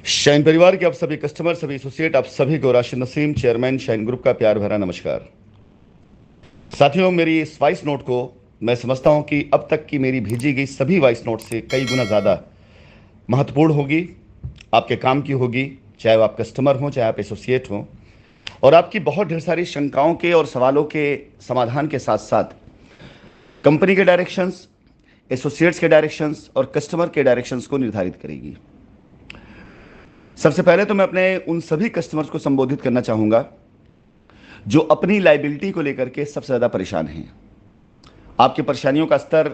Shine परिवार के आप सभी कस्टमर, सभी एसोसिएट, आप सभी को Rashid Naseem, chairman shine group का प्यार भरा नमस्कार। साथियों, मेरी इस वॉइस नोट को मैं समझता हूं कि अब तक की मेरी भेजी गई सभी वॉइस नोट से कई गुना ज़्यादा महत्वपूर्ण होगी, आपके काम की होगी, चाहे वो आप कस्टमर हों, चाहे आप एसोसिएट हों। और आपकी बहुत ढेर सारी शंकाओं के और सवालों के समाधान के साथ साथ कंपनी के डायरेक्शंस, एसोसिएट्स के डायरेक्शंस और कस्टमर के डायरेक्शंस को निर्धारित करेगी। सबसे पहले तो मैं अपने उन सभी कस्टमर्स को संबोधित करना चाहूंगा जो अपनी लाइबिलिटी को लेकर के सबसे ज़्यादा परेशान हैं। आपकी परेशानियों का स्तर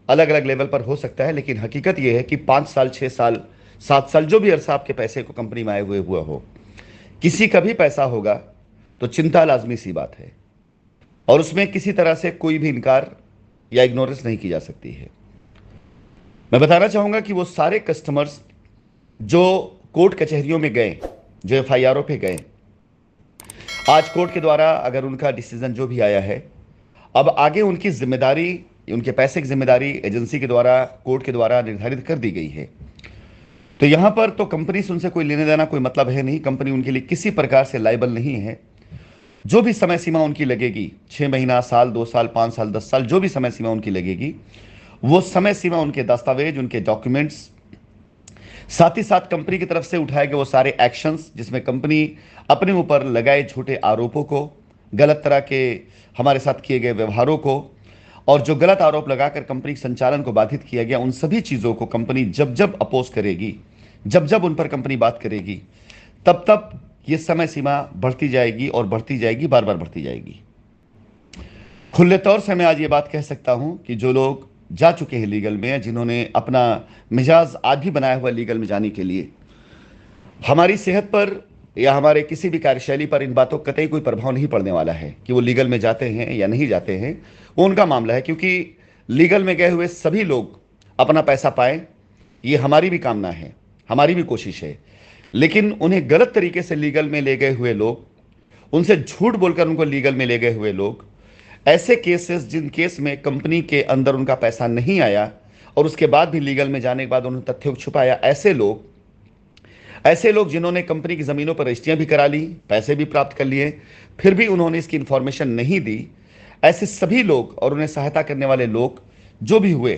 अलग अलग लेवल पर हो सकता है, लेकिन हकीकत यह है कि 5 साल, 6 साल, 7 साल, जो भी अरसा आपके पैसे को कंपनी में आए हुए हुआ हो, किसी का भी पैसा होगा तो चिंता लाजमी सी बात है और उसमें किसी तरह से कोई भी इनकार या इग्नोरेंस नहीं की जा सकती है। मैं बताना चाहूंगा कि वो सारे कस्टमर्स जो कोर्ट कचहरियों में गए, जो एफआईआरों पे गए, आज कोर्ट के द्वारा अगर उनका डिसीजन जो भी आया है, अब आगे उनकी जिम्मेदारी, उनके पैसे की जिम्मेदारी एजेंसी के द्वारा, कोर्ट के द्वारा निर्धारित कर दी गई है। तो यहां पर तो कंपनी से उनसे कोई लेने देना, कोई मतलब है नहीं। कंपनी उनके लिए किसी प्रकार से लायबल नहीं है। जो भी समय सीमा उनकी लगेगी, 6 महीना, साल, 2 साल, 5 साल, 10 साल, जो भी समय सीमा उनकी लगेगी, वो समय सीमा उनके दस्तावेज, उनके डॉक्यूमेंट्स, साथ ही साथ कंपनी की तरफ से उठाए गए वो सारे एक्शंस जिसमें कंपनी अपने ऊपर लगाए झूठे आरोपों को, गलत तरह के हमारे साथ किए गए व्यवहारों को और जो गलत आरोप लगाकर कंपनी के संचालन को बाधित किया गया, उन सभी चीज़ों को कंपनी जब जब अपोज करेगी, जब जब उन पर कंपनी बात करेगी, तब तब ये समय सीमा बढ़ती जाएगी और बढ़ती जाएगी, बार बार बढ़ती जाएगी। खुले तौर से मैं आज ये बात कह सकता हूं कि जो लोग जा चुके हैं लीगल में, जिन्होंने अपना मिजाज आज भी बनाया हुआ लीगल में जाने के लिए, हमारी सेहत पर या हमारे किसी भी कार्यशैली पर इन बातों का कतई कोई प्रभाव नहीं पड़ने वाला है कि वो लीगल में जाते हैं या नहीं जाते हैं। वो उनका मामला है, क्योंकि लीगल में गए हुए सभी लोग अपना पैसा पाएं, ये हमारी भी कामना है, हमारी भी कोशिश है। लेकिन उन्हें गलत तरीके से लीगल में ले गए हुए लोग, उनसे झूठ बोलकर उनको लीगल में ले गए हुए लोग, ऐसे केसेस जिन केस में कंपनी के अंदर उनका पैसा नहीं आया और उसके बाद भी लीगल में जाने के बाद उन्होंने तथ्यों को छुपाया, ऐसे लोग जिन्होंने कंपनी की ज़मीनों पर रजिस्ट्रियां भी करा ली, पैसे भी प्राप्त कर लिए, फिर भी उन्होंने इसकी इंफॉर्मेशन नहीं दी, ऐसे सभी लोग और उन्हें सहायता करने वाले लोग जो भी हुए,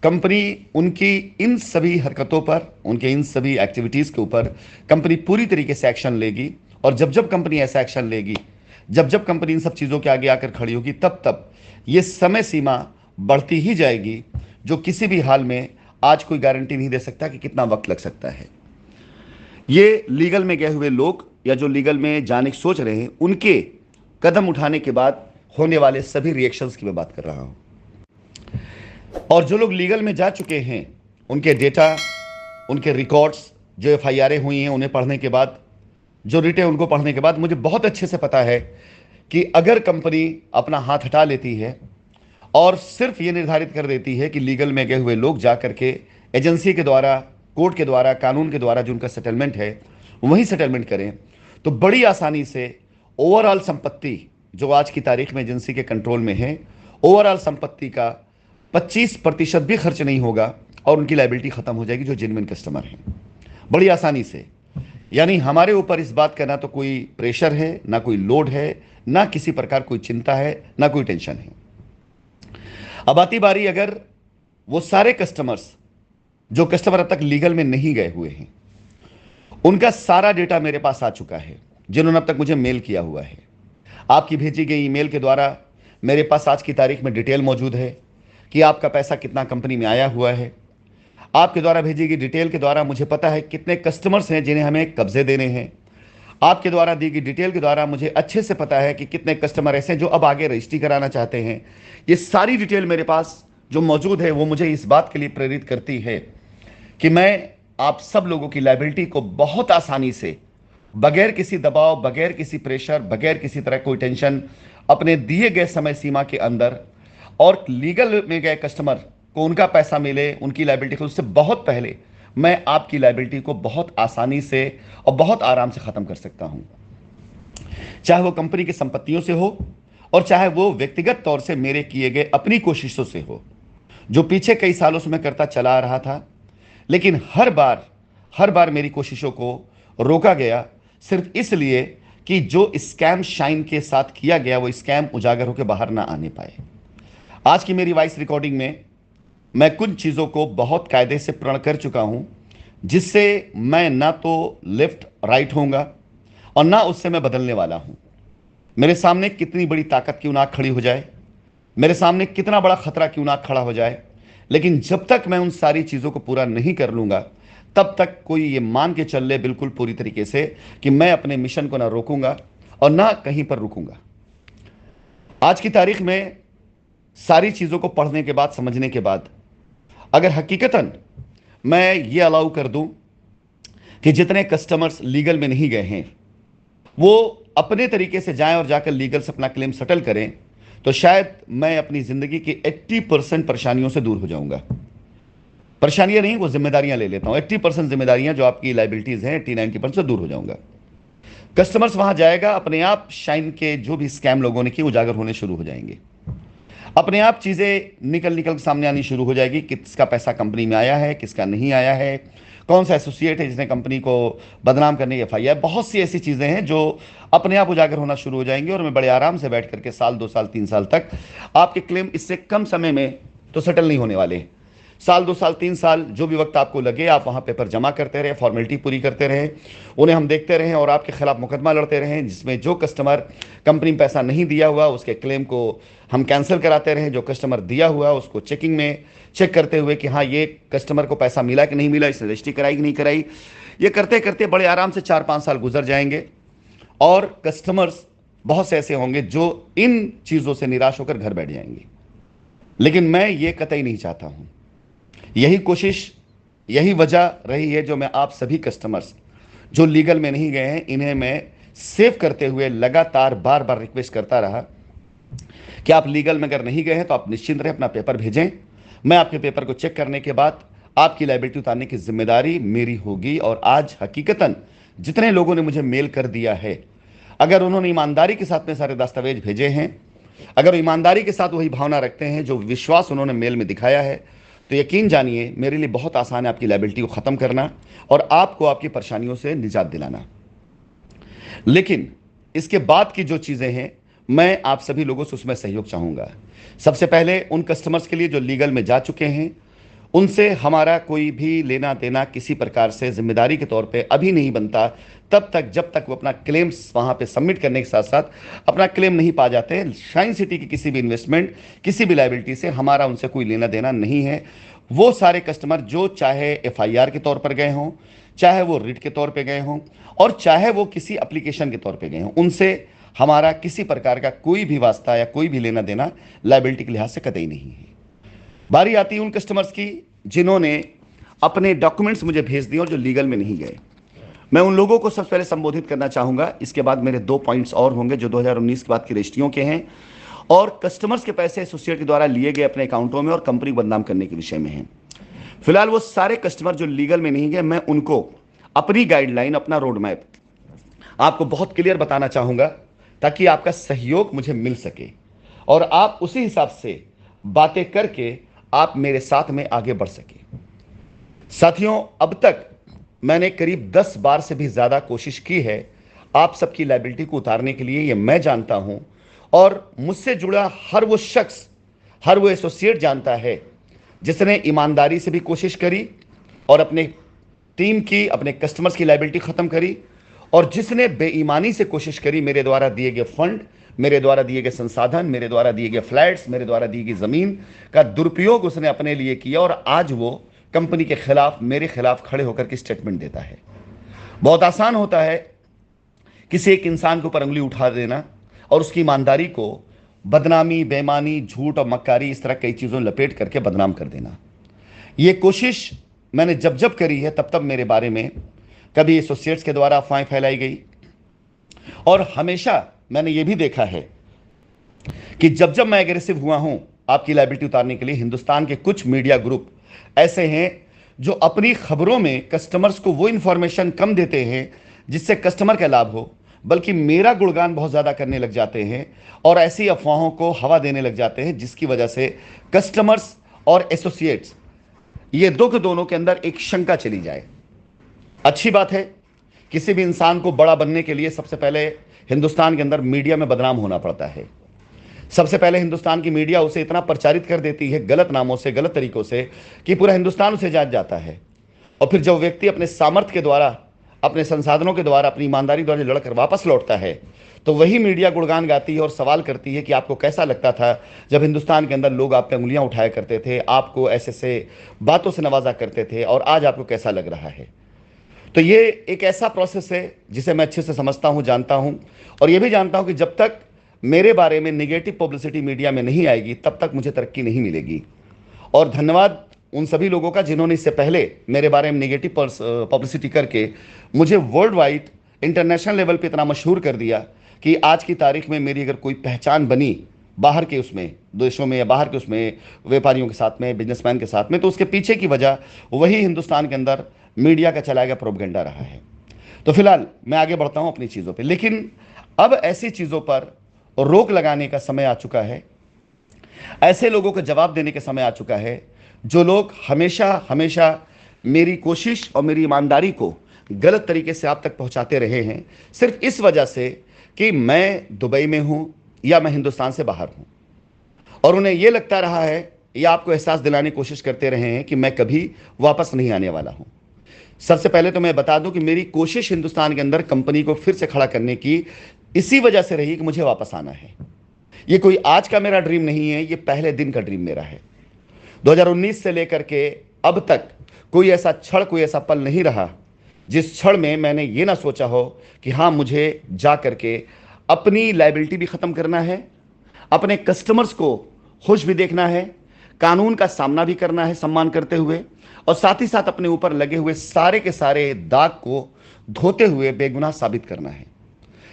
कंपनी उनकी इन सभी हरकतों पर, उनके इन सभी एक्टिविटीज़ के ऊपर कंपनी पूरी तरीके से एक्शन लेगी। और जब जब कंपनी ऐसा एक्शन लेगी, जब जब कंपनी इन सब चीज़ों के आगे आकर खड़ी होगी, तब तब ये समय सीमा बढ़ती ही जाएगी, जो किसी भी हाल में आज कोई गारंटी नहीं दे सकता कि कितना वक्त लग सकता है। ये लीगल में गए हुए लोग या जो लीगल में जाने की सोच रहे हैं, उनके कदम उठाने के बाद होने वाले सभी रिएक्शंस की मैं बात कर रहा हूं। और जो लोग लीगल में जा चुके हैं, उनके डेटा, उनके रिकॉर्ड्स, जो एफआईआरें हुई हैं उन्हें पढ़ने के बाद, जो रिटे उनको पढ़ने के बाद मुझे बहुत अच्छे से पता है कि अगर कंपनी अपना हाथ हटा लेती है और सिर्फ ये निर्धारित कर देती है कि लीगल में गए हुए लोग जा करके एजेंसी के द्वारा, कोर्ट के द्वारा, कानून के द्वारा जो उनका सेटलमेंट है वही सेटलमेंट करें, तो बड़ी आसानी से ओवरऑल संपत्ति जो आज की तारीख में एजेंसी के कंट्रोल में है, ओवरऑल संपत्ति का 25% भी खर्च नहीं होगा और उनकी लायबिलिटी खत्म हो जाएगी, जो जेन्युइन कस्टमर हैं, बड़ी आसानी से। यानी हमारे ऊपर इस बात का ना तो कोई प्रेशर है, ना कोई लोड है, ना किसी प्रकार कोई चिंता है, ना कोई टेंशन है। अब आती बारी अगर वो सारे कस्टमर्स, जो कस्टमर अब तक लीगल में नहीं गए हुए हैं, उनका सारा डेटा मेरे पास आ चुका है, जिन्होंने अब तक मुझे मेल किया हुआ है। आपकी भेजी गई ईमेल के द्वारा मेरे पास आज की तारीख में डिटेल मौजूद है कि आपका पैसा कितना कंपनी में आया हुआ है। आपके द्वारा भेजी गई डिटेल के द्वारा मुझे पता है कितने कस्टमर्स हैं जिन्हें हमें कब्जे देने हैं। आपके द्वारा दी गई डिटेल के द्वारा मुझे अच्छे से पता है कि कितने कस्टमर ऐसे हैं जो अब आगे रजिस्ट्री कराना चाहते हैं। ये सारी डिटेल मेरे पास जो मौजूद है वो मुझे इस बात के लिए प्रेरित करती है कि मैं आप सब लोगों की लायबिलिटी को बहुत आसानी से, बगैर किसी दबाव, बगैर किसी प्रेशर, बगैर किसी तरह कोई टेंशन, अपने दिए गए समय सीमा के अंदर और लीगल में गए कस्टमर को उनका पैसा मिले, उनकी लायबिलिटी को, उससे बहुत पहले मैं आपकी लायबिलिटी को बहुत आसानी से और बहुत आराम से ख़त्म कर सकता हूं। चाहे वो कंपनी की संपत्तियों से हो और चाहे वो व्यक्तिगत तौर से मेरे किए गए अपनी कोशिशों से हो, जो पीछे कई सालों से मैं करता चला आ रहा था। लेकिन हर बार हर बार मेरी कोशिशों को रोका गया, सिर्फ इसलिए कि जो स्कैम शाइन के साथ किया गया वो स्कैम उजागर होकर बाहर ना आने पाए। आज की मेरी वॉइस रिकॉर्डिंग में मैं कुछ चीज़ों को बहुत कायदे से प्रण कर चुका हूं, जिससे मैं ना तो लेफ्ट राइट होऊंगा और ना उससे मैं बदलने वाला हूं। मेरे सामने कितनी बड़ी ताकत क्यों ना खड़ी हो जाए, मेरे सामने कितना बड़ा खतरा क्यों ना खड़ा हो जाए, लेकिन जब तक मैं उन सारी चीज़ों को पूरा नहीं कर लूंगा तब तक कोई ये मान के चल ले बिल्कुल पूरी तरीके से कि मैं अपने मिशन को ना रोकूंगा और ना कहीं पर रुकूंगा। आज की तारीख में सारी चीज़ों को पढ़ने के बाद, समझने के बाद, अगर हकीकतन मैं ये अलाउ कर दूं कि जितने कस्टमर्स लीगल में नहीं गए हैं वो अपने तरीके से जाएं और जाकर लीगल से अपना क्लेम सेटल करें, तो शायद मैं अपनी जिंदगी की 80% परेशानियों से दूर हो जाऊंगा। परेशानियां नहीं, वो जिम्मेदारियां ले लेता हूं। 80% जिम्मेदारियां जो आपकी लाइबिलिटीज हैं, 80-90% से दूर हो जाऊंगा। कस्टमर्स वहां जाएगा, अपने आप शाइन के जो भी स्कैम लोगों ने किए उजागर होने शुरू हो जाएंगे। अपने आप चीजें निकल निकल सामने आनी शुरू हो जाएगी, किसका पैसा कंपनी में आया है, किसका नहीं आया है, कौन सा एसोसिएट है जिसने कंपनी को बदनाम करने की एफआईआर। बहुत सी ऐसी चीजें हैं जो अपने आप उजागर होना शुरू हो जाएंगी और मैं बड़े आराम से बैठ करके साल 2 साल 3 साल तक आपके क्लेम इससे कम समय में तो सेटल नहीं होने वाले। साल 2 साल 3 साल जो भी वक्त आपको लगे, आप वहां पेपर जमा करते रहे, फॉर्मेलिटी पूरी करते रहे, उन्हें हम देखते रहें और आपके खिलाफ मुकदमा लड़ते रहें, जिसमें जो कस्टमर कंपनी में पैसा नहीं दिया हुआ उसके क्लेम को हम कैंसिल कराते रहें, जो कस्टमर दिया हुआ उसको चेकिंग में चेक करते हुए कि हाँ ये कस्टमर को पैसा मिला कि नहीं मिला, इसने रजिस्ट्री कराई कि नहीं कराई। ये करते करते बड़े आराम से 4-5 साल गुजर जाएंगे और कस्टमर्स बहुत से ऐसे होंगे जो इन चीज़ों से निराश होकर घर बैठ जाएंगे। लेकिन मैं ये कतई नहीं चाहता हूं। यही कोशिश, यही वजह रही है जो मैं आप सभी कस्टमर्स जो लीगल में नहीं गए हैं इन्हें मैं सेव करते हुए लगातार बार बार रिक्वेस्ट करता रहा कि आप लीगल में अगर नहीं गए हैं तो आप निश्चिंत रहे, अपना पेपर भेजें। मैं आपके पेपर को चेक करने के बाद आपकी लायबिलिटी उतारने की जिम्मेदारी मेरी होगी। और आज हकीकतन जितने लोगों ने मुझे मेल कर दिया है, अगर उन्होंने ईमानदारी के साथ में सारे दस्तावेज भेजे हैं, अगर ईमानदारी के साथ वही भावना रखते हैं जो विश्वास उन्होंने मेल में दिखाया है, तो यकीन जानिए मेरे लिए बहुत आसान है आपकी लायबिलिटी को ख़त्म करना और आपको आपकी परेशानियों से निजात दिलाना। लेकिन इसके बाद की जो चीज़ें हैं मैं आप सभी लोगों से उसमें सहयोग चाहूँगा। सबसे पहले उन कस्टमर्स के लिए जो लीगल में जा चुके हैं, उनसे हमारा कोई भी लेना देना किसी प्रकार से जिम्मेदारी के तौर पे अभी नहीं बनता तब तक जब तक वो अपना क्लेम्स वहाँ पे सबमिट करने के साथ साथ अपना क्लेम नहीं पा जाते। शाइन सिटी की किसी भी इन्वेस्टमेंट, किसी भी लायबिलिटी से हमारा उनसे कोई लेना देना नहीं है। वो सारे कस्टमर जो चाहे एफआईआर के तौर पर गए हों, चाहे वो रिट के तौर पर गए हों और चाहे वो किसी एप्लीकेशन के तौर पर गए हों, उनसे हमारा किसी प्रकार का कोई भी वास्ता या कोई भी लेना देना लायबिलिटी के लिहाज से कतई नहीं है। बारी आती है उन कस्टमर्स की जिन्होंने अपने डॉक्यूमेंट्स मुझे भेज दिए और जो लीगल में नहीं गए। मैं उन लोगों को सबसे पहले संबोधित करना चाहूंगा। इसके बाद मेरे 2 पॉइंट्स और होंगे जो 2019 के बाद की रजिस्ट्रियों के हैं और कस्टमर्स के पैसे एसोसिएट के द्वारा लिए गए अपने अकाउंटों में और कंपनी को बदनाम करने के विषय में हैं। फिलहाल वो सारे कस्टमर जो लीगल में नहीं गए, मैं उनको अपनी गाइडलाइन, अपना रोड मैप आपको बहुत क्लियर बताना चाहूंगा ताकि आपका सहयोग मुझे मिल सके और आप उसी हिसाब से बातें करके आप मेरे साथ में आगे बढ़ सके। साथियों, अब तक मैंने करीब 10 बार से भी ज्यादा कोशिश की है आप सबकी लायबिलिटी को उतारने के लिए, ये मैं जानता हूं और मुझसे जुड़ा हर वो शख्स, हर वो एसोसिएट जानता है जिसने ईमानदारी से भी कोशिश करी और अपने टीम की, अपने कस्टमर्स की लायबिलिटी खत्म करी और जिसने बेईमानी से कोशिश करी मेरे द्वारा दिए गए फंड, मेरे द्वारा दिए गए संसाधन, मेरे द्वारा दिए गए फ्लैट्स, मेरे द्वारा दी गई जमीन का दुरुपयोग उसने अपने लिए किया और आज वो कंपनी के खिलाफ, मेरे खिलाफ खड़े होकर के स्टेटमेंट देता है। बहुत आसान होता है किसी एक इंसान के ऊपर उंगली उठा देना और उसकी ईमानदारी को बदनामी, बेईमानी, झूठ और मक्कारी, इस तरह कई चीजों में लपेट करके बदनाम कर देना। यह कोशिश मैंने जब जब करी है तब तब मेरे बारे में कभी एसोसिएट्स के द्वारा अफवाहें फैलाई गई और हमेशा मैंने यह भी देखा है कि जब जब मैं एग्रेसिव हुआ हूं आपकी लायबिलिटी उतारने के लिए, हिंदुस्तान के कुछ मीडिया ग्रुप ऐसे हैं जो अपनी खबरों में कस्टमर्स को वो इंफॉर्मेशन कम देते हैं जिससे कस्टमर का लाभ हो, बल्कि मेरा गुणगान बहुत ज्यादा करने लग जाते हैं और ऐसी अफवाहों को हवा देने लग जाते हैं जिसकी वजह से कस्टमर्स और एसोसिएट्स, ये दो के दोनों के अंदर एक शंका चली जाए। अच्छी बात है। किसी भी इंसान को बड़ा बनने के लिए सबसे पहले हिंदुस्तान के अंदर मीडिया में बदनाम होना पड़ता है। सबसे पहले हिंदुस्तान की मीडिया उसे इतना प्रचारित कर देती है गलत नामों से, गलत तरीकों से, कि पूरा हिंदुस्तान उसे जान जाता है। और फिर जब व्यक्ति अपने सामर्थ्य के द्वारा, अपने संसाधनों के द्वारा, अपनी ईमानदारी द्वारा लड़कर वापस लौटता है, तो वही मीडिया गुणगान गाती है और सवाल करती है कि आपको कैसा लगता था जब हिंदुस्तान के अंदर लोग आप पे उंगलियां उठाया करते थे, आपको ऐसे से बातों से नवाजा करते थे, और आज आपको कैसा लग रहा है। तो ये एक ऐसा प्रोसेस है जिसे मैं अच्छे से समझता हूं, जानता हूं, और ये भी जानता हूं कि जब तक मेरे बारे में निगेटिव पब्लिसिटी मीडिया में नहीं आएगी तब तक मुझे तरक्की नहीं मिलेगी। और धन्यवाद उन सभी लोगों का जिन्होंने इससे पहले मेरे बारे में निगेटिव पब्लिसिटी करके मुझे वर्ल्ड वाइड, इंटरनेशनल लेवल पे इतना मशहूर कर दिया कि आज की तारीख में मेरी अगर कोई पहचान बनी बाहर के उसमें देशों में या बाहर के उसमें व्यापारियों के साथ में, बिजनेसमैन के साथ में, तो उसके पीछे की वजह वही हिंदुस्तान के अंदर मीडिया का चलाया गया प्रोपेगेंडा रहा है। तो फिलहाल मैं आगे बढ़ता हूं अपनी चीज़ों पे, लेकिन अब ऐसी चीज़ों पर रोक लगाने का समय आ चुका है। ऐसे लोगों को जवाब देने का समय आ चुका है जो लोग हमेशा हमेशा मेरी कोशिश और मेरी ईमानदारी को गलत तरीके से आप तक पहुंचाते रहे हैं, सिर्फ इस वजह से कि मैं दुबई में हूं या मैं हिंदुस्तान से बाहर हूं। और उन्हें यह लगता रहा है या आपको एहसास दिलाने की कोशिश करते रहे हैं कि मैं कभी वापस नहीं आने वाला हूं। सबसे पहले तो मैं बता दूं कि मेरी कोशिश हिंदुस्तान के अंदर कंपनी को फिर से खड़ा करने की इसी वजह से रही कि मुझे वापस आना है। ये कोई आज का मेरा ड्रीम नहीं है, ये पहले दिन का ड्रीम मेरा है। 2019 से लेकर के अब तक कोई ऐसा क्षण, कोई ऐसा पल नहीं रहा जिस क्षण में मैंने ये ना सोचा हो कि हाँ, मुझे जा करके अपनी लायबिलिटी भी ख़त्म करना है, अपने कस्टमर्स को खुश भी देखना है, कानून का सामना भी करना है सम्मान करते हुए, और साथ ही साथ अपने ऊपर लगे हुए सारे के सारे दाग को धोते हुए बेगुनाह साबित करना है।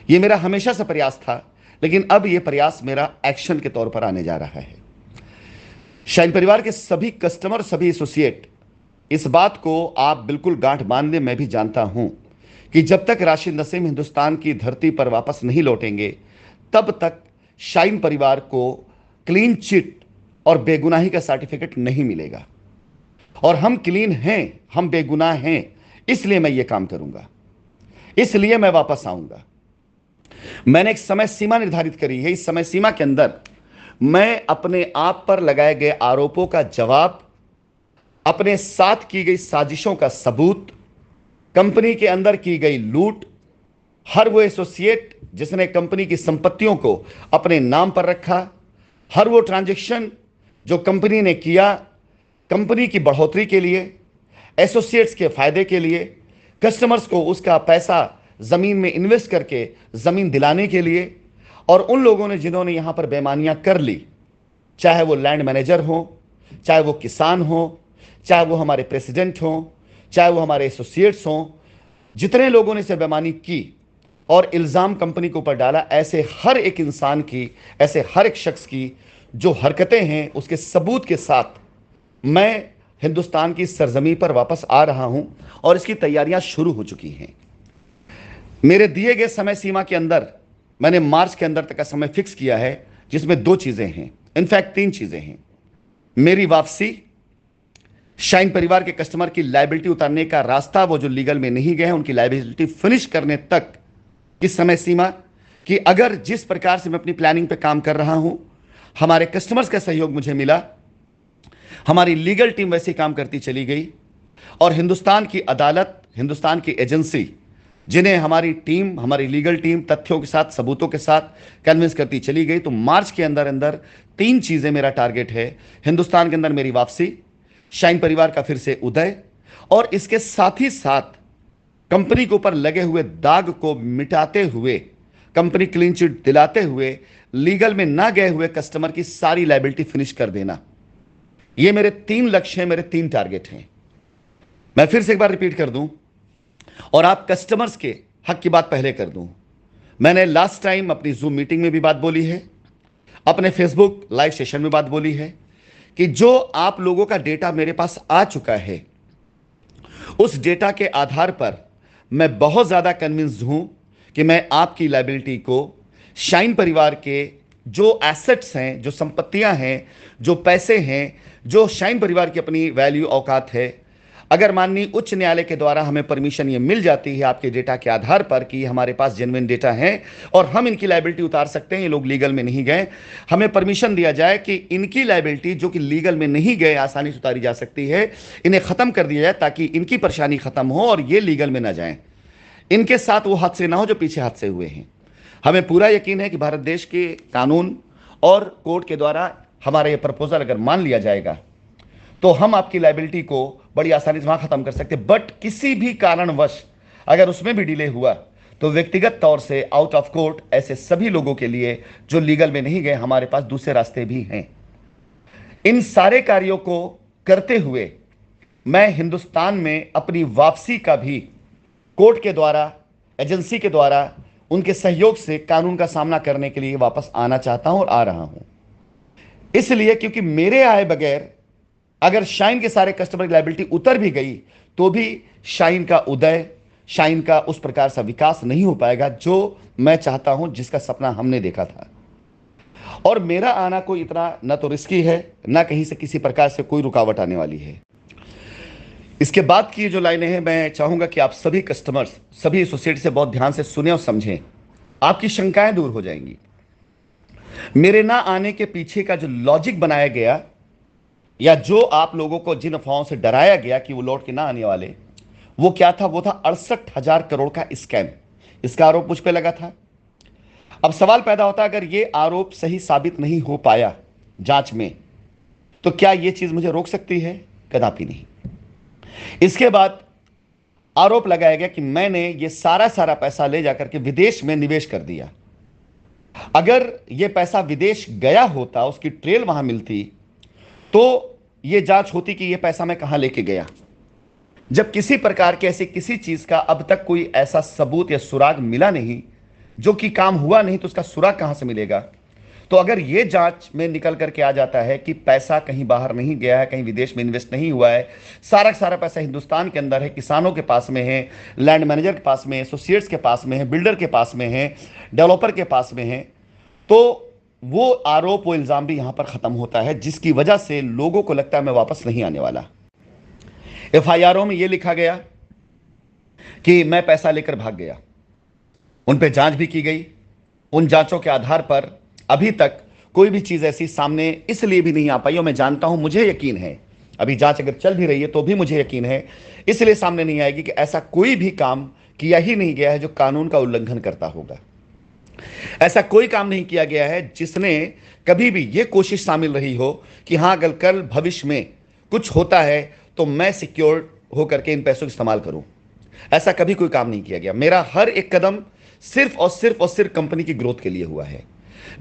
ये मेरा हमेशा से प्रयास था, लेकिन अब ये प्रयास मेरा एक्शन के तौर पर आने जा रहा है। शाइन परिवार के सभी कस्टमर, सभी एसोसिएट, इस बात को आप बिल्कुल गांठ बांध लें, मैं भी जानता हूं कि जब तक राशिद नसीम हिंदुस्तान की धरती पर वापस नहीं लौटेंगे तब तक शाइन परिवार को क्लीन चिट और बेगुनाही का सर्टिफिकेट नहीं मिलेगा। और हम क्लीन हैं, हम बेगुनाह हैं, इसलिए मैं ये काम करूंगा, इसलिए मैं वापस आऊंगा। मैंने एक समय सीमा निर्धारित करी है। इस समय सीमा के अंदर मैं अपने आप पर लगाए गए आरोपों का जवाब, अपने साथ की गई साजिशों का सबूत, कंपनी के अंदर की गई लूट, हर वो एसोसिएट जिसने कंपनी की संपत्तियों को अपने नाम पर रखा, हर वो ट्रांजैक्शन जो कंपनी ने किया कंपनी की बढ़ोतरी के लिए, एसोसिएट्स के फायदे के लिए, कस्टमर्स को उसका पैसा जमीन में इन्वेस्ट करके जमीन दिलाने के लिए, और उन लोगों ने जिन्होंने यहां पर बेईमानियां कर ली, चाहे वो लैंड मैनेजर हो, चाहे वो किसान हो, चाहे वो हमारे प्रेसिडेंट हो, चाहे वो हमारे एसोसिएट्स हों, जितने लोगों ने इसे बेईमानी की और इल्ज़ाम कंपनी के ऊपर डाला, ऐसे हर एक इंसान की, ऐसे हर एक शख्स की जो हरकतें हैं उसके सबूत के साथ मैं हिंदुस्तान की सरजमी पर वापस आ रहा हूं, और इसकी तैयारियां शुरू हो चुकी हैं। मेरे दिए गए समय सीमा के अंदर मैंने मार्च के अंदर तक का समय फिक्स किया है, जिसमें 2 चीजें हैं, इनफैक्ट 3 चीजें हैं। मेरी वापसी, शाइन परिवार के कस्टमर की लायबिलिटी उतारने का रास्ता, वो जो लीगल में नहीं गए हैं उनकी लायबिलिटी फिनिश करने तक की समय सीमा, कि अगर जिस प्रकार से मैं अपनी प्लानिंग पे काम कर रहा हूं, हमारे कस्टमर्स का सहयोग मुझे मिला, हमारी लीगल टीम वैसे काम करती चली गई, और हिंदुस्तान की अदालत, हिंदुस्तान की एजेंसी जिन्हें हमारी टीम, हमारी लीगल टीम तथ्यों के साथ, सबूतों के साथ कन्विंस करती चली गई। तो मार्च के अंदर अंदर 3 चीजें मेरा टारगेट है। हिंदुस्तान के अंदर मेरी वापसी, शाइन परिवार का फिर से उदय, और इसके साथ ही साथ कंपनी के ऊपर लगे हुए दाग को मिटाते हुए, कंपनी क्लीन चिट दिलाते हुए, लीगल में ना गए हुए कस्टमर की सारी लायबिलिटी फिनिश कर देना। ये मेरे 3 लक्ष्य हैं, मेरे 3 टारगेट हैं। मैं फिर से एक बार रिपीट कर दूं, और आप कस्टमर्स के हक की बात पहले कर दूं। मैंने लास्ट टाइम अपनी जूम मीटिंग में भी बात बोली है, अपने फेसबुक लाइव सेशन में बात बोली है, कि जो आप लोगों का डेटा मेरे पास आ चुका है, उस डेटा के आधार पर मैं बहुत ज्यादा कन्विंस्ड हूं कि मैं आपकी लायबिलिटी को, शाइन परिवार के जो एसेट्स हैं, जो संपत्तियां हैं, जो पैसे हैं, जो शाइन परिवार की अपनी वैल्यू औकात है, अगर माननीय उच्च न्यायालय के द्वारा हमें परमिशन ये मिल जाती है आपके डेटा के आधार पर कि हमारे पास जेन्युइन डेटा है और हम इनकी लायबिलिटी उतार सकते हैं, ये लोग लीगल में नहीं गए, हमें परमिशन दिया जाए कि इनकी लायबिलिटी जो कि लीगल में नहीं गए आसानी से उतारी जा सकती है, इन्हें खत्म कर दिया जाए ताकि इनकी परेशानी खत्म हो और ये लीगल में ना जाएं, इनके साथ वो हादसे ना हो जो पीछे हादसे हुए हैं। हमें पूरा यकीन है कि भारत देश के कानून और कोर्ट के द्वारा हमारा ये प्रपोजल अगर मान लिया जाएगा तो हम आपकी लायबिलिटी को बड़ी आसानी से वहां खत्म कर सकते हैं। बट किसी भी कारणवश अगर उसमें भी डिले हुआ तो व्यक्तिगत तौर से आउट ऑफ कोर्ट ऐसे सभी लोगों के लिए जो लीगल में नहीं गए, हमारे पास दूसरे रास्ते भी हैं। इन सारे कार्यों को करते हुए मैं हिंदुस्तान में अपनी वापसी का भी कोर्ट के द्वारा, एजेंसी के द्वारा, उनके सहयोग से कानून का सामना करने के लिए वापस आना चाहता हूं और आ रहा हूं। इसलिए क्योंकि मेरे आए बगैर अगर शाइन के सारे कस्टमर की लायबिलिटी उतर भी गई तो भी शाइन का उदय, शाइन का उस प्रकार सा विकास नहीं हो पाएगा जो मैं चाहता हूं, जिसका सपना हमने देखा था। और मेरा आना कोई इतना न तो रिस्की है, ना कहीं से किसी प्रकार से कोई रुकावट आने वाली है। इसके बाद की जो लाइनें हैं, मैं चाहूंगा कि आप सभी कस्टमर्स, सभी एसोसिएट से बहुत ध्यान से सुने और समझें, आपकी शंकाएं दूर हो जाएंगी। मेरे ना आने के पीछे का जो लॉजिक बनाया गया या जो आप लोगों को जिन अफवाहों से डराया गया कि वो लौट के ना आने वाले, वो क्या था? वो था 68,000 करोड़ का स्कैम। इसका आरोप मुझ पे लगा था। अब सवाल पैदा होता है, अगर ये आरोप सही साबित नहीं हो पाया जांच में तो क्या ये चीज मुझे रोक सकती है? कदापि नहीं। इसके बाद आरोप लगाया गया कि मैंने ये सारा पैसा ले जाकर के विदेश में निवेश कर दिया। अगर ये पैसा विदेश गया होता, उसकी ट्रेल वहां मिलती, तो यह जांच होती कि यह पैसा मैं कहां लेके गया। जब किसी प्रकार के ऐसी किसी चीज का अब तक कोई ऐसा सबूत या सुराग मिला नहीं, जो कि काम हुआ नहीं, तो उसका सुराग कहां से मिलेगा? तो अगर यह जांच में निकल करके आ जाता है कि पैसा कहीं बाहर नहीं गया है, कहीं विदेश में इन्वेस्ट नहीं हुआ है, सारा पैसा हिंदुस्तान के अंदर है, किसानों के पास में है, लैंड मैनेजर के पास में, एसोसिएट्स के पास में है, बिल्डर के पास में है, डेवलपर के पास में है, तो वो आरोप, वो इल्जाम भी यहां पर खत्म होता है, जिसकी वजह से लोगों को लगता है मैं वापस नहीं आने वाला। एफआईआरों में यह लिखा गया कि मैं पैसा लेकर भाग गया। उन पे जांच भी की गई। उन जांचों के आधार पर अभी तक कोई भी चीज ऐसी सामने इसलिए भी नहीं आ पाई, और मैं जानता हूं, मुझे यकीन है, अभी जांच अगर चल भी रही है तो भी मुझे यकीन है इसलिए सामने नहीं आएगी कि ऐसा कोई भी काम किया ही नहीं गया है जो कानून का उल्लंघन करता होगा। ऐसा कोई काम नहीं किया गया है जिसने कभी भी यह कोशिश शामिल रही हो कि हां, अगर कल भविष्य में कुछ होता है तो मैं सिक्योर होकर के इन पैसों का इस्तेमाल करूं। ऐसा कभी कोई काम नहीं किया गया। मेरा हर एक कदम सिर्फ और सिर्फ कंपनी की ग्रोथ के लिए हुआ है।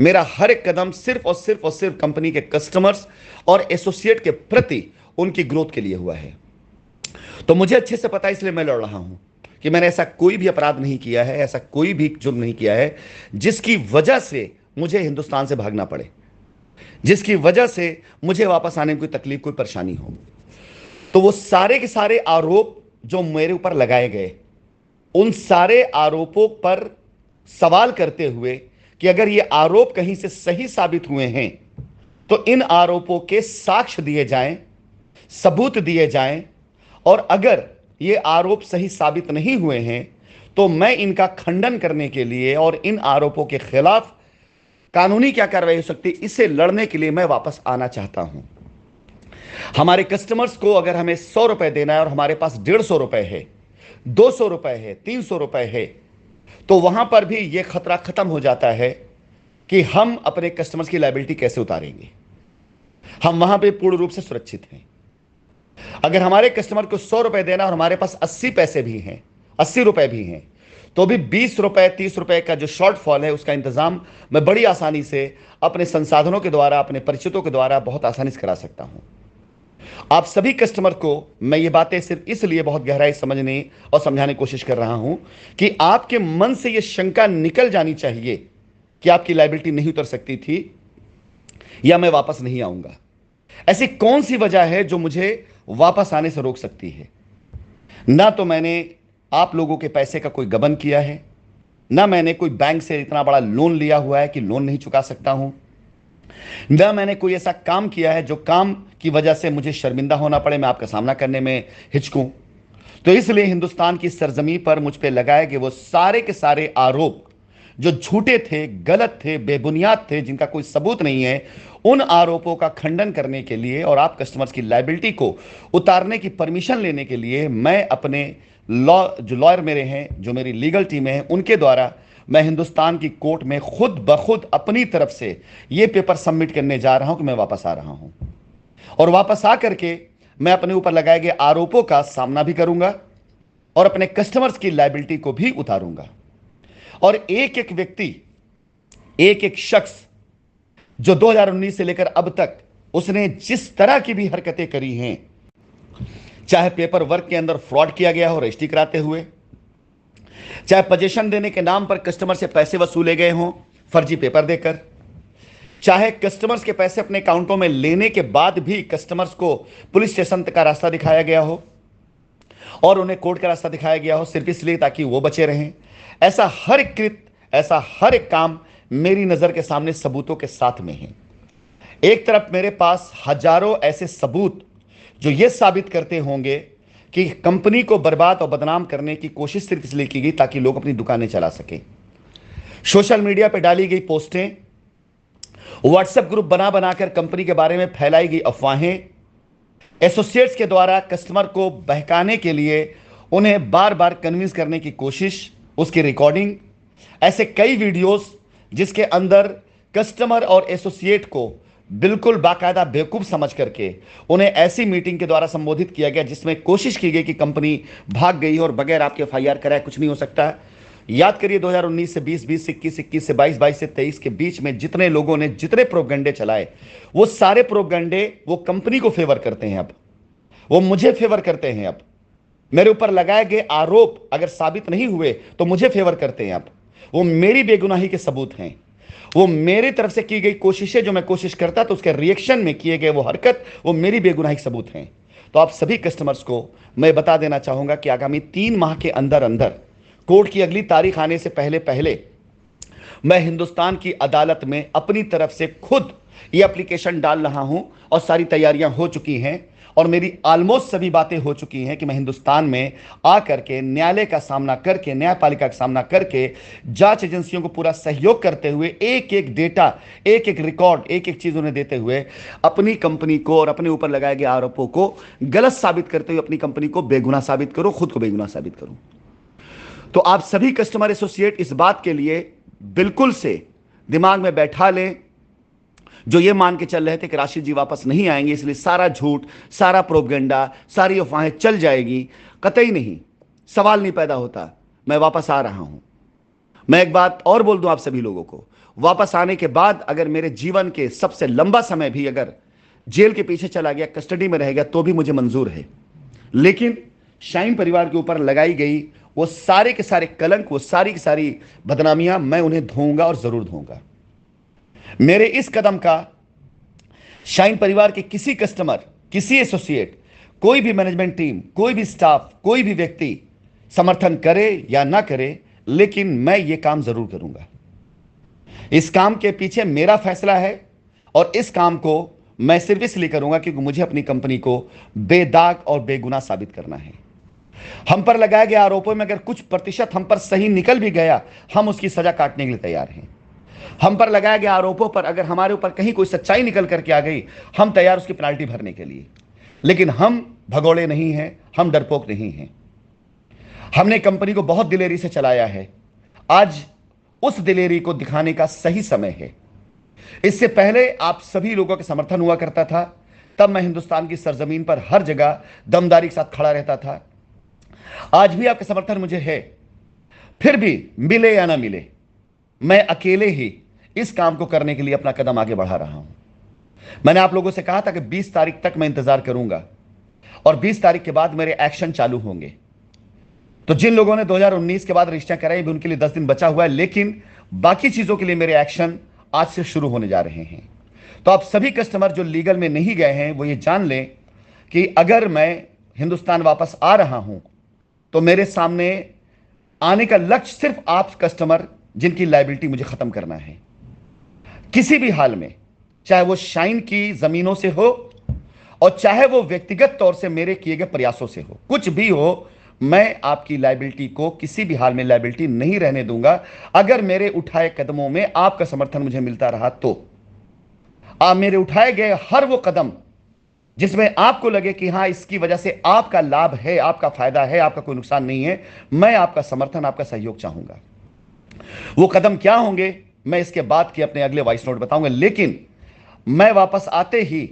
मेरा हर एक कदम सिर्फ और सिर्फ कंपनी के कस्टमर्स और एसोसिएट के प्रति उनकी ग्रोथ के लिए हुआ है। तो मुझे अच्छे से पता है, इसलिए मैं लड़ रहा हूं कि मैंने ऐसा कोई भी अपराध नहीं किया है, ऐसा कोई भी जुर्म नहीं किया है जिसकी वजह से मुझे हिंदुस्तान से भागना पड़े, जिसकी वजह से मुझे वापस आने में कोई तकलीफ, कोई परेशानी हो। तो वो सारे के सारे आरोप जो मेरे ऊपर लगाए गए, उन सारे आरोपों पर सवाल करते हुए कि अगर ये आरोप कहीं से सही साबित हुए हैं तो इन आरोपों के साक्ष्य दिए जाएं, सबूत दिए जाएं, और अगर ये आरोप सही साबित नहीं हुए हैं तो मैं इनका खंडन करने के लिए और इन आरोपों के खिलाफ कानूनी क्या कार्रवाई हो सकती है, इससे लड़ने के लिए मैं वापस आना चाहता हूं। हमारे कस्टमर्स को अगर हमें 100 रुपए देना है और हमारे पास 150 रुपए है, 200 रुपए है, 300 रुपए है, तो वहां पर भी यह खतरा खत्म हो जाता है कि हम अपने कस्टमर्स की लायबिलिटी कैसे उतारेंगे। हम वहां पे पूर्ण रूप से सुरक्षित हैं। अगर हमारे कस्टमर को 100 रुपए देना और हमारे पास 80 पैसे भी हैं, 80 रुपए भी हैं, तो भी 20 रुपए, 30 रुपए का जो शॉर्टफॉल है उसका इंतजाम मैं बड़ी आसानी से अपने संसाधनों के द्वारा, अपने परिचितों के द्वारा बहुत आसानी से करा सकता हूं। आप सभी कस्टमर को मैं ये बातें सिर्फ इसलिए बहुत गहराई समझने और समझाने की कोशिश कर रहा हूं कि आपके मन से यह शंका निकल जानी चाहिए कि आपकी लायबिलिटी नहीं उतर सकती थी या मैं वापस नहीं आऊंगा। ऐसी कौन सी वजह है जो मुझे वापस आने से रोक सकती है? ना तो मैंने आप लोगों के पैसे का कोई गबन किया है, ना मैंने कोई बैंक से इतना बड़ा लोन लिया हुआ है कि लोन नहीं चुका सकता हूं, न मैंने कोई ऐसा काम किया है जो काम की वजह से मुझे शर्मिंदा होना पड़े, मैं आपका सामना करने में हिचकूं। तो इसलिए हिंदुस्तान की सरजमी पर मुझ पे लगाए गए वो सारे के सारे आरोप जो झूठे थे, गलत थे, बेबुनियाद थे, जिनका कोई सबूत नहीं है, उन आरोपों का खंडन करने के लिए और आप कस्टमर्स की लायबिलिटी को उतारने की परमिशन लेने के लिए मैं अपने जो लॉयर मेरे हैं, जो मेरी लीगल टीम है, उनके द्वारा मैं हिंदुस्तान की कोर्ट में खुद ब खुद अपनी तरफ से यह पेपर सबमिट करने जा रहा हूं कि मैं वापस आ रहा हूं, और वापस आकर के मैं अपने ऊपर लगाए गए आरोपों का सामना भी करूंगा और अपने कस्टमर्स की लायबिलिटी को भी उतारूंगा। और एक एक व्यक्ति, एक एक शख्स जो 2019 से लेकर अब तक उसने जिस तरह की भी हरकतें करी हैं, चाहे पेपर वर्क के अंदर फ्रॉड किया गया हो रजिस्ट्री कराते हुए, चाहे पोजीशन देने के नाम पर कस्टमर से पैसे वसूले गए हों फर्जी पेपर देकर, चाहे कस्टमर्स के पैसे अपने अकाउंटों में लेने के बाद भी कस्टमर्स को पुलिस स्टेशन का रास्ता दिखाया गया हो और उन्हें कोर्ट का रास्ता दिखाया गया हो सिर्फ इसलिए ताकि वो बचे रहें, ऐसा हर एक कृत्य, ऐसा हर एक काम मेरी नजर के सामने सबूतों के साथ में है। एक तरफ मेरे पास हजारों ऐसे सबूत जो यह साबित करते होंगे कि कंपनी को बर्बाद और बदनाम करने की कोशिश सिर्फ इसलिए की गई ताकि लोग अपनी दुकानें चला सके। सोशल मीडिया पर डाली गई पोस्टें, व्हाट्सएप ग्रुप बना बनाकर कंपनी के बारे में फैलाई गई अफवाहें, एसोसिएट्स के द्वारा कस्टमर को बहकाने के लिए उन्हें बार बार कन्विंस करने की कोशिश, उसकी रिकॉर्डिंग, ऐसे कई वीडियोस जिसके अंदर कस्टमर और एसोसिएट को बिल्कुल बाकायदा बेवकूफ समझ करके उन्हें ऐसी मीटिंग के द्वारा संबोधित किया गया जिसमें कोशिश की गई कि कंपनी भाग गई और बगैर आपके एफआईआर कराए कुछ नहीं हो सकता। याद करिए 2019 से 20, 20 से 21, 21 से 22, 22 से 23 के बीच में जितने लोगों ने जितने प्रोपगंडे चलाए, वो सारे प्रोपगंडे वो कंपनी को फेवर करते हैं, अब वो मुझे फेवर करते हैं। अब मेरे ऊपर लगाए गए आरोप अगर साबित नहीं हुए तो मुझे फेवर करते हैं। अब वो मेरी बेगुनाही के सबूत हैं, वो मेरी तरफ से की गई कोशिशें, जो मैं कोशिश करता तो उसके रिएक्शन में किए गए वो हरकत, वो मेरी बेगुनाही के सबूत हैं। तो आप सभी कस्टमर्स को मैं बता देना चाहूंगा कि आगामी 3 माह के अंदर अंदर कोर्ट की अगली तारीख आने से पहले पहले मैं हिंदुस्तान की अदालत में अपनी तरफ से खुद यह एप्लीकेशन डाल रहा हूं और सारी तैयारियां हो चुकी हैं और मेरी ऑलमोस्ट सभी बातें हो चुकी हैं कि मैं हिंदुस्तान में आकर के न्यायालय का सामना करके, न्यायपालिका का सामना करके, जांच एजेंसियों को पूरा सहयोग करते हुए, एक एक डेटा, एक एक रिकॉर्ड, एक एक चीज उन्हें देते हुए अपनी कंपनी को और अपने ऊपर लगाए गए आरोपों को गलत साबित करते हुए अपनी कंपनी को बेगुनाह साबित करूं, खुद को बेगुनाह साबित करूं। तो आप सभी कस्टमर एसोसिएट इस बात के लिए बिल्कुल से दिमाग में बैठा लें, जो ये मान के चल रहे थे कि राशिद जी वापस नहीं आएंगे इसलिए सारा झूठ, सारा प्रोपगेंडा, सारी अफवाहें चल जाएगी, कतई नहीं, सवाल नहीं पैदा होता। मैं वापस आ रहा हूं। मैं एक बात और बोल दूं आप सभी लोगों को, वापस आने के बाद अगर मेरे जीवन के सबसे लंबा समय भी अगर जेल के पीछे चला गया, कस्टडी में रह गया, तो भी मुझे मंजूर है। लेकिन शाइन परिवार के ऊपर लगाई गई वो सारे के सारे कलंक, वो सारी की सारी बदनामियां मैं उन्हें धोऊंगा और जरूर धोऊंगा। मेरे इस कदम का शाइन परिवार के किसी कस्टमर, किसी एसोसिएट, कोई भी मैनेजमेंट टीम, कोई भी स्टाफ, कोई भी व्यक्ति समर्थन करे या ना करे, लेकिन मैं ये काम जरूर करूंगा। इस काम के पीछे मेरा फैसला है और इस काम को मैं सिर्फ इसलिए करूंगा क्योंकि मुझे अपनी कंपनी को बेदाग और बेगुनाह साबित करना है। हम पर लगाए गए आरोपों में अगर कुछ प्रतिशत हम पर सही निकल भी गया, हम उसकी सजा काटने के लिए तैयार हैं। हम पर लगाए गए आरोपों पर अगर हमारे ऊपर कहीं कोई सच्चाई निकल करके आ गई, हम तैयार उसकी पेनाल्टी भरने के लिए। लेकिन हम भगोड़े नहीं हैं, हम डरपोक नहीं हैं। हमने कंपनी को बहुत दिलेरी से चलाया है। आज उस दिलेरी को दिखाने का सही समय है। इससे पहले आप सभी लोगों का समर्थन हुआ करता था, तब मैं हिंदुस्तान की सरजमीन पर हर जगह दमदारी के साथ खड़ा रहता था। आज भी आपका समर्थन मुझे है। फिर भी मिले या ना मिले, मैं अकेले ही इस काम को करने के लिए अपना कदम आगे बढ़ा रहा हूं। मैंने आप लोगों से कहा था कि 20 तारीख तक मैं इंतजार करूंगा और 20 तारीख के बाद मेरे एक्शन चालू होंगे। तो जिन लोगों ने 2019 के बाद रजिस्ट्रियां कराई भी, उनके लिए 10 दिन बचा हुआ है, लेकिन बाकी चीजों के लिए मेरे एक्शन आज से शुरू होने जा रहे हैं। तो आप सभी कस्टमर जो लीगल में नहीं गए हैं वो ये जान लें कि अगर मैं हिंदुस्तान वापस आ रहा हूं तो मेरे सामने आने का लक्ष्य सिर्फ आप कस्टमर जिनकी लायबिलिटी मुझे खत्म करना है। किसी भी हाल में, चाहे वो शाइन की जमीनों से हो और चाहे वो व्यक्तिगत तौर से मेरे किए गए प्रयासों से हो, कुछ भी हो, मैं आपकी लायबिलिटी को किसी भी हाल में लायबिलिटी नहीं रहने दूंगा। अगर मेरे उठाए कदमों में आपका समर्थन मुझे मिलता रहा तो आप मेरे उठाए गए हर वो कदम जिसमें आपको लगे कि हां इसकी वजह से आपका लाभ है, आपका फायदा है, आपका कोई नुकसान नहीं है, मैं आपका समर्थन, आपका सहयोग चाहूंगा। वो कदम क्या होंगे मैं इसके बाद के अपने अगले वॉइस नोट बताऊंगा, लेकिन मैं वापस आते ही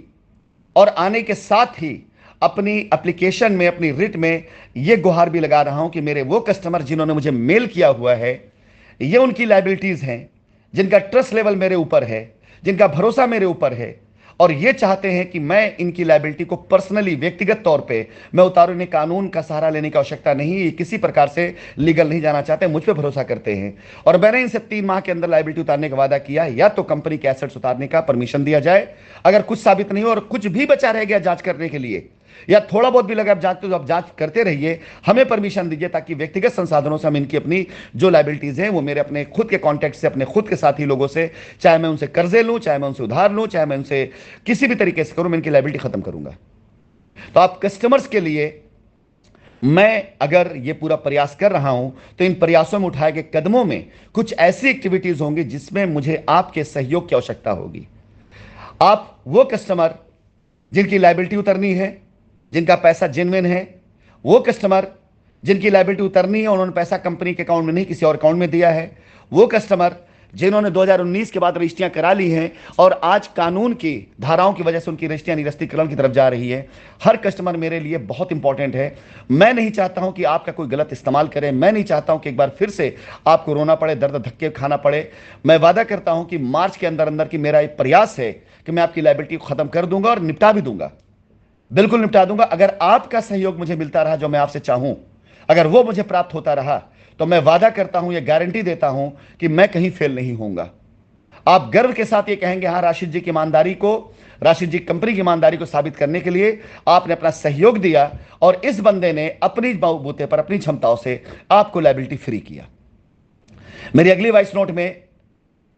और आने के साथ ही अपनी एप्लीकेशन में, अपनी रिट में यह गुहार भी लगा रहा हूं कि मेरे वो कस्टमर जिन्होंने मुझे मेल किया हुआ है, ये उनकी लायबिलिटीज हैं, जिनका ट्रस्ट लेवल मेरे ऊपर है, जिनका भरोसा मेरे ऊपर है और ये चाहते हैं कि मैं इनकी लायबिलिटी को पर्सनली, व्यक्तिगत तौर पे मैं उतारूं। इन्हें कानून का सहारा लेने की आवश्यकता नहीं, ये किसी प्रकार से लीगल नहीं जाना चाहते, मुझ पे भरोसा करते हैं और मैंने इनसे 3 माह के अंदर लायबिलिटी उतारने का वादा किया। या तो कंपनी के एसेट्स उतारने का परमिशन दिया जाए, अगर कुछ साबित नहीं हो और कुछ भी बचा रह गया जांच करने के लिए, या थोड़ा बहुत भी लगा आप जांच, तो आप जांच करते रहिए, हमें परमिशन दीजिए ताकि व्यक्तिगत संसाधनों से हम इनकी अपनी जो लायबिलिटीज हैं वो मेरे अपने खुद के कॉन्टैक्ट से, अपने खुद के साथी लोगों से, चाहे मैं उनसे कर्जे लूं, चाहे मैं उनसे उधार लूं, चाहे मैं उनसे किसी भी तरीके से करूं, मैं इनकी लायबिलिटी खत्म करूंगा। तो आप कस्टमर्स के लिए मैं अगर ये पूरा प्रयास कर रहा हूं तो इन प्रयासों में उठाए गए कदमों में कुछ ऐसी एक्टिविटीज होंगी जिसमें मुझे आपके सहयोग की आवश्यकता होगी। आप वो कस्टमर जिनकी लायबिलिटी उतरनी है, जिनका पैसा जेन्युइन है, वो कस्टमर जिनकी लायबिलिटी उतरनी है, उन्होंने पैसा कंपनी के अकाउंट में नहीं किसी और अकाउंट में दिया है, वो कस्टमर जिन्होंने 2019 के बाद रजिस्ट्रियां करा ली हैं और आज कानून की धाराओं की वजह से उनकी रजिस्ट्रियां निरस्तीकरण की तरफ जा रही है, हर कस्टमर मेरे लिए बहुत इंपॉर्टेंट है। मैं नहीं चाहता हूं कि आपका कोई गलत इस्तेमाल करे, मैं नहीं चाहता हूं कि एक बार फिर से आपको रोना पड़े, दर्द धक्के खाना पड़े। मैं वादा करता हूं कि मार्च के अंदर अंदर की मेरा एक प्रयास है कि मैं आपकी लायबिलिटी को खत्म कर दूंगा और निपटा भी दूंगा, बिल्कुल निपटा दूंगा। अगर आपका सहयोग मुझे मिलता रहा, जो मैं आपसे चाहूं, अगर वो मुझे प्राप्त होता रहा, तो मैं वादा करता हूं, यह गारंटी देता हूं कि मैं कहीं फेल नहीं होऊंगा। आप गर्व के साथ ये कहेंगे, हां राशिद जी की ईमानदारी को, राशिद जी कंपनी की ईमानदारी को साबित करने के लिए आपने अपना सहयोग दिया और इस बंदे ने अपनी बलबूते पर, अपनी क्षमताओं से आपको लायबिलिटी फ्री किया। मेरी अगली वॉइस नोट में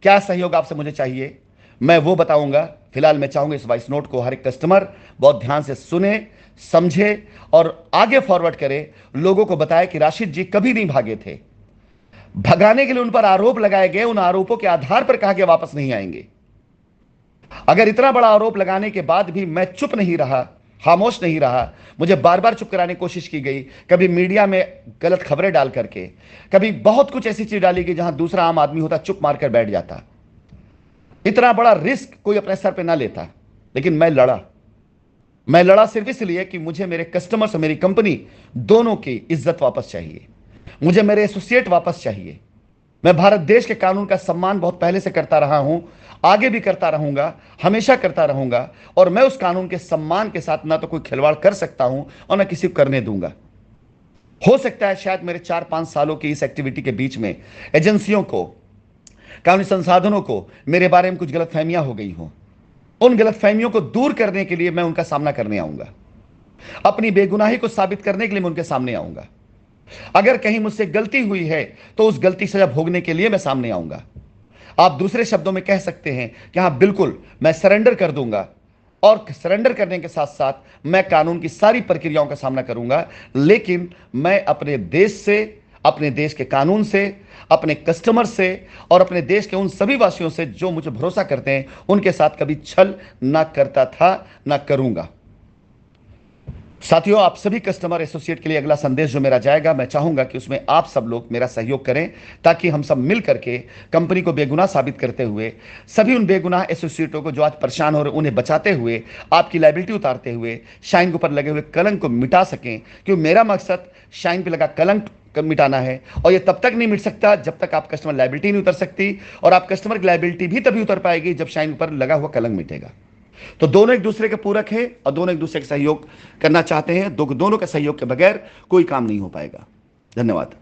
क्या सहयोग आपसे मुझे चाहिए मैं वो बताऊंगा। फिलहाल मैं चाहूंगा इस वॉइस नोट को हर एक कस्टमर बहुत ध्यान से सुने, समझे और आगे फॉरवर्ड करे, लोगों को बताए कि राशिद जी कभी नहीं भागे थे। भगाने के लिए उन पर आरोप लगाए गए, उन आरोपों के आधार पर कहा कि वापस नहीं आएंगे। अगर इतना बड़ा आरोप लगाने के बाद भी मैं चुप नहीं रहा, खामोश नहीं रहा, मुझे बार बार चुप कराने की कोशिश की गई, कभी मीडिया में गलत खबरें डाल करके, कभी बहुत कुछ ऐसी चीज डाली गई जहां दूसरा आम आदमी होता चुप मारकर बैठ जाता। इतना बड़ा रिस्क कोई अपने सर पे ना लेता, लेकिन मैं लड़ा। मैं लड़ा सिर्फ इसलिए कि मुझे मेरे कस्टमर्स और मेरी कंपनी दोनों की इज्जत वापस चाहिए, मुझे मेरे एसोसिएट वापस चाहिए। मैं भारत देश के कानून का सम्मान बहुत पहले से करता रहा हूं, आगे भी करता रहूंगा, हमेशा करता रहूंगा और मैं उस कानून के सम्मान के साथ ना तो कोई खिलवाड़ कर सकता हूं और ना किसी को करने दूंगा। हो सकता है शायद मेरे 4-5 सालों की इस एक्टिविटी के बीच में एजेंसियों को, कानूनी संसाधनों को मेरे बारे में कुछ गलतफहमियां हो गई हों। उन गलतफहमियों को दूर करने के लिए मैं उनका सामना करने आऊंगा, अपनी बेगुनाही को साबित करने के लिए मैं उनके सामने आऊंगा। अगर कहीं मुझसे गलती हुई है तो उस गलती सजा भोगने के लिए मैं सामने आऊंगा। आप दूसरे शब्दों में कह सकते हैं कि हां बिल्कुल मैं सरेंडर कर दूंगा और सरेंडर करने के साथ साथ मैं कानून की सारी प्रक्रियाओं का सामना करूंगा, लेकिन मैं अपने देश से, अपने देश के कानून से, अपने कस्टमर से और अपने देश के उन सभी वासियों से जो मुझे भरोसा करते हैं, उनके साथ कभी छल ना करता था, ना करूंगा। साथियों, आप सभी कस्टमर एसोसिएट के लिए अगला संदेश जो मेरा जाएगा, मैं चाहूंगा कि उसमें आप सब लोग मेरा सहयोग करें ताकि हम सब मिल करके कंपनी को बेगुनाह साबित करते हुए, सभी उन बेगुनाह एसोसिएटों को जो आज परेशान हो रहे उन्हें बचाते हुए, आपकी लायबिलिटी उतारते हुए शाइन के ऊपर लगे हुए कलंक को मिटा सकें। क्योंकि मेरा मकसद शाइन पे लगा कलंक मिटाना है और ये तब तक नहीं मिट सकता जब तक आप कस्टमर लायबिलिटी नहीं उतर सकती, और आप कस्टमर की लायबिलिटी भी तभी उतर पाएगी जब शाइन पर लगा हुआ कलंक मिटेगा। तो दोनों एक दूसरे के पूरक हैं और दोनों एक दूसरे का सहयोग करना चाहते हैं। दोनों के सहयोग के बगैर कोई काम नहीं हो पाएगा। धन्यवाद।